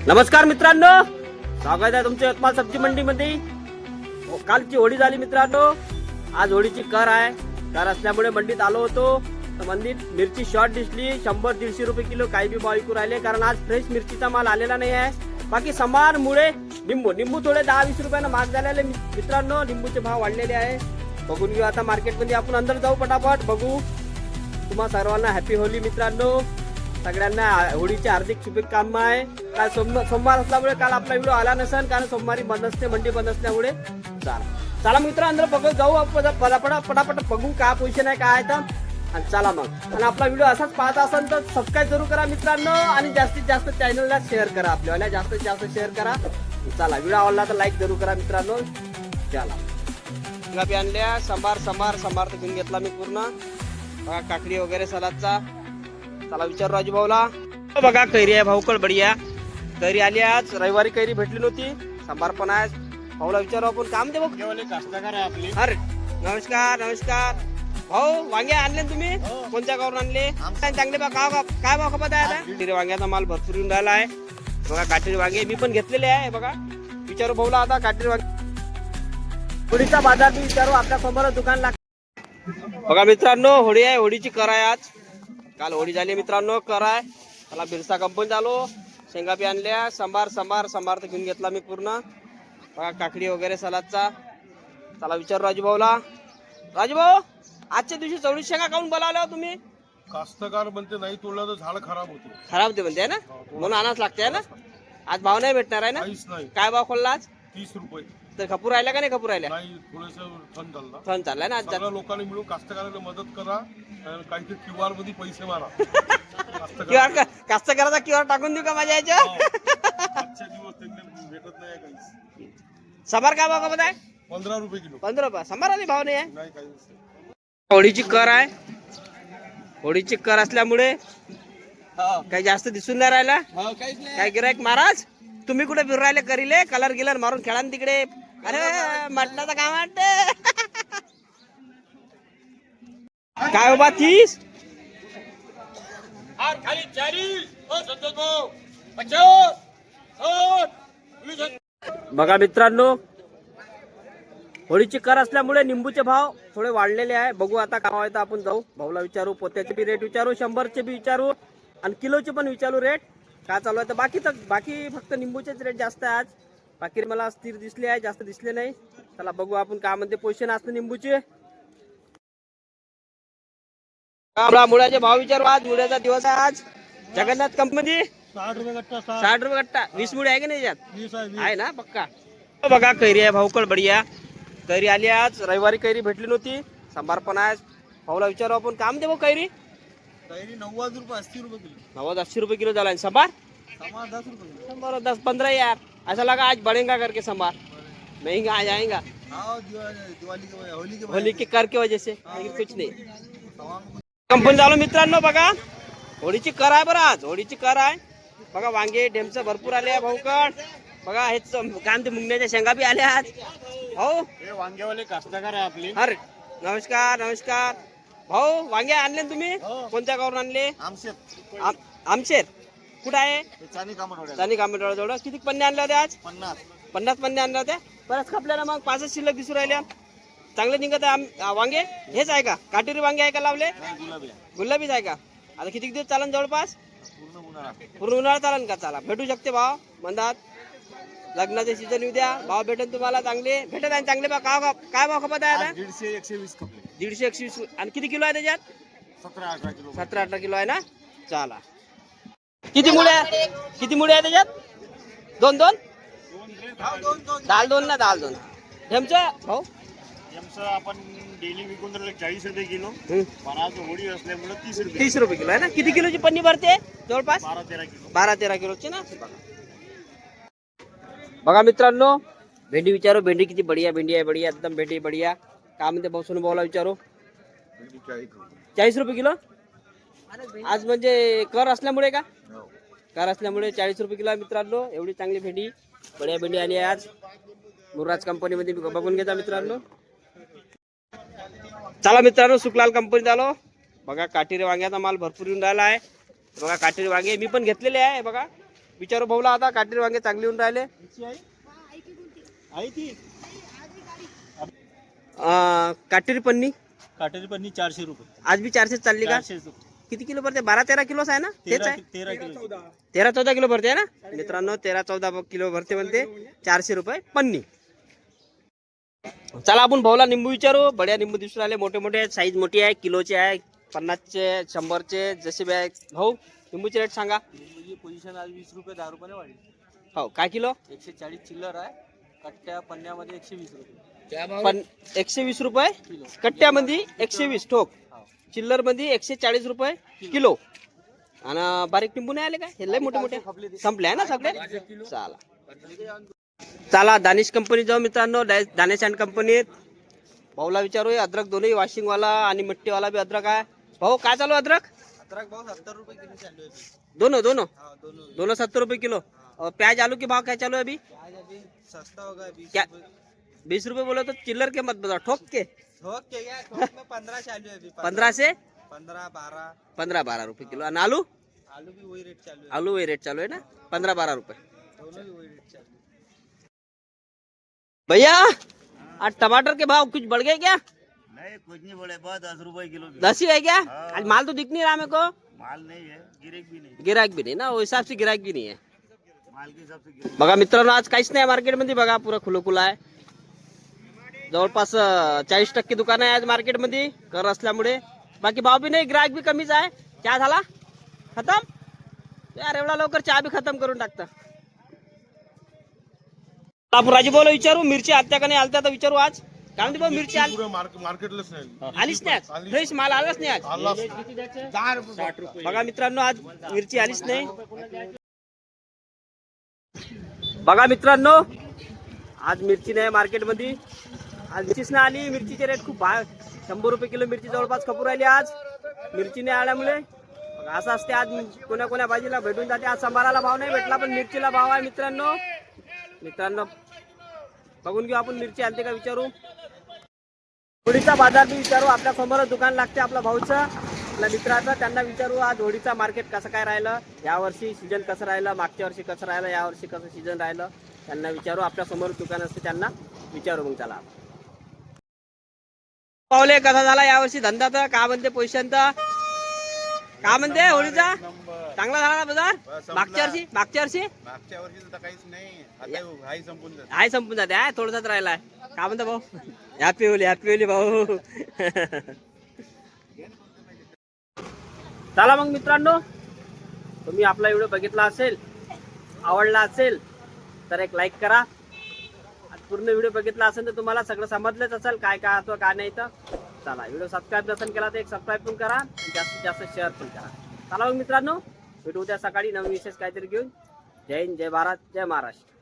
नमस्कार मित्रांनो, स्वागत आहे तुमच्या यवतमाळ सब्जी मंडी मध्ये। कालची होळी झाली मित्रांनो, आज होळीची कर आहे। कर असल्यामुळे मंडीत आलो होतो तर मंडीत मिरची शॉर्ट दिसली 100-150 रुपये किलो, काही बी भाव विकू राहिले कारण आज फ्रेश मिरचीचा माल आलेला नाही आहे। बाकी समान मुळे निंबू थोडे 10-20 रुपयानं महाग झालेले मित्रांनो, निंबूचे भाव वाढलेले आहे। बघून घेऊ आता मार्केटमध्ये, आपण अंदर जाऊ पटापट बघू। तुम्हा सर्वांना हॅपी होली मित्रांनो, सगळ्यांना होळीची हार्दिक शुभेच्छा आहे। काल सोमवार असल्यामुळे काल आपला व्हिडिओ आला नसेल कारण सोमवारी बंद असते, मंडी बंद असल्यामुळे। चला मित्रांनो बघू, जाऊ पटापट बघू काय पोझिशन आहे काय तर, आणि चला मग। आणि आपला व्हिडिओ असाच पाहता असाल तर सबस्क्राईब जरूर करा मित्रांनो, आणि जास्तीत जास्त चॅनलला शेअर करा, आपल्याला जास्तीत जास्त शेअर करा। चला व्हिडिओ आवडला तर लाईक जरूर करा मित्रांनो। चला गुलाबी आणल्या, संभार तर घेऊन घेतला मी पूर्ण। बघा काकडी वगैरे सलादचा। चला विचार राजू भाऊला। बघा कैरी आहे भाऊकड बढिया, कैरी आली आज, रविवारी कैरी भेटली नव्हती, संभार पण आहे। भाऊला विचारू आपण, काम दे भाऊ कास्तकार आहे आपली। अरे नमस्कार भाऊ, वांगे आणले ना तुम्ही? कोणत्या गावरून आणले? चांगले बा काय भाव खपत आहे आता? वांग्याचा माल भरपूर येऊन राहिला आहे। बघा काटेरी वांगे मी पण घेतलेले आहे। बघा विचारू भाऊला आता काटेरी वांगे, होळीचा बाजार बी विचारू, आपल्या समोर दुकान लागतं। बघा मित्रांनो होळी आहे, होळीची कर आहे आज। काल होळी झाली मित्रांनो, कर आहे। मला बिरसा कंपनी झालो, शेंगा बी आणल्या, संभार तर घेऊन घेतला मी पूर्ण। बघा काकडी वगैरे सलादचा। चला विचारू राजू भाऊला। राजू भाऊ, आजच्या दिवशी चवळीची शेंगा काऊन बोलावल्या हो तुम्ही? कास्तकार म्हणते नाही तोडलं तर झाड खराब होते, खराब होते म्हणते ना, म्हणून आणाच लागते आहे ना। आज भाव नाही भेटणार आहे ना? नाही। काय भाव खोलला आज? 30 रुपये। तर खपूर राहिला का नाही? खपूर राहिला नाही, थोडंसं थंड झालं। थंड चाललाय ना आज। सगळ्या लोकांनी मिळून कास्तकाराला मदत करा, काहीतरी क्यूआर मध्ये पैसे मारा। कास्तकाराचा क्यूआर टाकून देऊ का माझ्या याच्या? आजच्या दिवस त्यांना भेटत नाही काही। संभार काय भाव खपत आहे? 15 रुपये किलो। 15 रुपये संभाराने भाव नाही आहे। नाही काही। होळीची कर आहे, होळीची कर असल्यामुळे काही जास्त दिसून नाही राहिला। काय गिरायक महाराज तुम्ही कुठे फिरू राहिले? करीले कलर गिलर मारून खेळा तिकडे। अरे मटणाचं काय वाटत काय बाबा 30? बघा मित्रांनो होळीची कर असल्यामुळे निंबूचे भाव थोडे वाढलेले आहे। बघू आता काय आहे तर आपण जाऊ भाऊला विचारू, पोत्याचे बी रेट विचारू, 100चे बी विचारू, आणि किलोचे पण विचारू रेट काय चालू आहे। तर बाकी फक्त निंबूचेच रेट जास्त आहे आज। बाकी मला स्थिर दिसले आहे, जास्त दिसले नाही। चला बघू आपण काय म्हणते पोझिशन असते निंबूचे। मुळ्याचे भाव विचारू, आज मुळ्याचा दिवस आहे आज। जगन्नाथ कंपनी 60 रुपये गट्टा। 60 रुपये गट्टा। 20 मुळे आहे की नाही यात? 20 आहे। आहे ना पक्का। बघा कैरी आहे भाऊकड बढिया, कैरी आली आज, रविवारी कैरी भेटली नव्हती, संभार पण आहे। भाऊला विचारू आपण, काम दे भाऊ कैरी? कैरी 90 रुपये 80 रुपये किलो। 90-80 रुपये किलो झाला। संभार 10 रुपये। संभार 10-15 यार, ऐसा लगा आज बढ़ेगा करके संभार, महंगा आ जाएगा दिवाळी होली के कर के वजह से, कुछ नाही। कंपनी झालो मित्रांनो, बघा होळीची कर आहे बरं आज, होळीची कर आहे। बघा वांगे ढेमचं भरपूर आले आहे भाऊकड। बघा हेच काम ते मुंगण्याच्या शेंगा बी आल्या आज। हो हे वांग्यावाले कास्तकार आहे आपली। अरे नमस्कार भाऊ, वांगे आणले ना तुम्ही? कोणत्या गावरून आणले? आमशेर कुठं आहे? चानी कांबेडवाडा जवळ। किती पन्ने आणले होते आज? 50 पन्ने आणले होते। बरंच खपल्या ना मग, 5 शिल्लक दिसू राहिल्या। चांगले निघत आहे वांगे। हेच आहे का काटेरी वांगे आहे का लावले? गुलाबीच आहे का? आता किती दिवस चालन जवळपास? पूर्ण उन्हाळा चालन का? चला भेटू शकते भाव म्हणतात, लग्नाचे सीजन येऊ द्या, भाव भेटेल तुम्हाला चांगले भेटत आहे। चांगले भाव काय भाव खपत आहे आता? 150-120 खपले। 150-120। आणि किती किलो आहे त्याच्यात? 17-18 किलो। 17-18 किलो आहे ना। चला किती मुळे आहे त्याच्यात? दोन दाल दोन ना, दाल दोन। ढेमचं भाऊ आपण डेली विकून 40 रुपये किलो, पण आज होळी असल्यामुळे 30 रुपये किलो आहे ना। किती किलोची पन्नी भरते जवळपास? 12-13 किलोची ना। बघा मित्रांनो भेंडी विचारू, भेंडी किती बढिया भेंडी आहे, बढिया एकदम भेंडी बढिया। काय म्हणते भाऊसून भाऊला विचारू। 40 रुपये किलो आज, म्हणजे कर असल्यामुळे का? कर असल्यामुळे 40 रुपये किलो मित्रांनो। एवढी चांगली भेंडी, बढिया भेंडी आली आहे आज मुर्राज कंपनी मध्ये, बघून घेता मित्रांनो। चला मित्रांनो सुकलाल कंपनीत आलो, बघा काटेरी वांग्याचा माल भरपूर येऊन राहिला आहे. बघा काटेरी वांगे मी पण घेतलेले आहे. बघा विचारू भाऊला आता काटेरी वांगे चांगले येऊन राहिले. काटेरी पन्नी काटेरी पन्नी 400 रुपये. आज भी 400 चालली का? 400 रुपये. किती किलो भरते? 12-13 किलोच आहे ना? तेच आहे 13 किलो. 13-14 किलो भरते ना मित्रांनो. 13-14 किलो भरते म्हणते. 400 रुपये पन्नी. चला आपण भाऊला निंबू विचारू. बड्या निंबू दिसून आले, मोठे मोठे साईज मोठी आहे, किलोचे आहे, 50चे 100चे जसे बी आहे. भाऊ निंबूचे रेट सांगा. निंबूची पोझिशन आज 20 रुपये 10 रुपयाने वाढली. हो काय किलो? 140 चिल्लर आहे. कट्ट्या पन्न्यामध्ये 120 रुपये. पण 120 रुपये कट्ट्यामध्ये, 120 ठोक. चिल्लर मध्ये 140 रुपये किलो. आणि बारीक निंबू नाही आले का? हे लय मोठे मोठे संपले आहे ना सगळे. चला चला दानिश कंपनी जाऊ मित्रांनो. दानिश अँड कंपनीत भाऊला विचारू. अद्रक दोन्ही वॉशिंग वाला आणि मिट्टी वाला भी अद्रक आहे. भाऊ काय चालू अद्रक? अद्रक भाव 70 रुपये किलो चालू आहे. दोनों दोनों हां दोनों. दोनों 70 रुपये किलो. और प्याज आलू के भाव क्या चालू है अभी? आज अभी सस्ता होगा 20 क्या? रुपये. 20 रुपये बोलो तो चिल्लर के मत बताओ, ठोक के. ठोक के क्या? ठोक में 15 चालू है अभी. 15 से 15-12 रुपये किलो. आणि आलू? आलू भी वही रेट चालू है. आलू वही रेट चालू है ना, 15-12 रुपये. दोनों भी वही रेट चालू है. भैया आज टमाटर के भाव कुछ बढ़ गए क्या? नहीं कुछ नहीं बोले, बहुत 10 रुपए किलो. 10 ही है क्या? हाँ। आज माल तो दिख नहीं रहा मेरे को. माल नहीं है, गिरेक भी नहीं. गिराक भी नाही ना, वो हिसाब से गिराक भी नहीं है. माल के हिसाब से गिरेक. बघा मित्रांनो आज काहीच नाही मार्केटमध्ये. बघा पुरं खुलं खुलं आहे. जवळपास 40% दुकान आहे आज मार्केटमध्ये कर असल्यामुळे. बाकी भाव भी नाही, ग्राहक भी कमीच आहे. चहा झाला खतम यार, एवढा लवकर चहा भी खतम करून टाकता. आपण राजी बोला विचारू. मिरची आलत्या का नाही आलत्या तर विचारू. आज काय म्हणते भाऊ? मिरची मार्केटलाच नाही आलीच नाही आज. फ्रेश माल आलाच नाही आज. बघा मित्रांनो आज मिरची आलीच नाही. बघा मित्रांनो आज मिरची नाही मार्केटमध्ये. आज मिरचीच नाही आली. मिरचीचे रेट खूप 100 रुपये किलो मिरची जवळपास खपू राहिली आज. मिरची नाही आल्यामुळे असं असते. आज कोण्या कोण्या भाजीला भेटून जाते. आज संभाराला भाव नाही भेटला पण मिरचीला भाव आहे मित्रांनो. बघून घेऊ आपण मिरची आलते का विचारू. होळीचा बाजार बी विचारू. आपल्या समोरच दुकान लागते आपल्या भाऊचं, आपल्या मित्राचं. त्यांना विचारू आज होळीचा मार्केट कसं काय राहिलं, यावर्षी सीजन कसं राहिलं, मागच्या वर्षी कसं राहिलं, यावर्षी कसं सीजन राहिलं त्यांना विचारू. आपल्या समोर दुकान असते त्यांना विचारू. मग चला पावले कसा झाला यावर्षी धंदा, तर का म्हणते पैशांचा, का म्हणते होळीचा चांगला झाला ना बाजार? मागच्या वर्षी तर काहीच नाही. आता हाय संपून जात. हाय संपून जाते. आहे थोडासाच राहिलाय. का म्हणता भाऊ? हॅपी होली भाऊ. चला मग मित्रांनो, तुम्ही आपला व्हिडिओ बघितला असेल, आवडला असेल तर एक लाईक करा. पूर्ण व्हिडिओ बघितला असेल तर तुम्हाला सगळं समजलंच असेल काय काय असतं काय नाही. तर चला व्हिडिओ सबस्क्राईब नसेल केला तर एक सबस्क्राईब पण करा आणि जास्तीत जास्त शेअर पण करा. चला मग मित्रांनो भेटू उद्या सकाळी नवीन विशेष काहीतरी घेऊन. जय हिंद, जय भारत, जय महाराष्ट्र.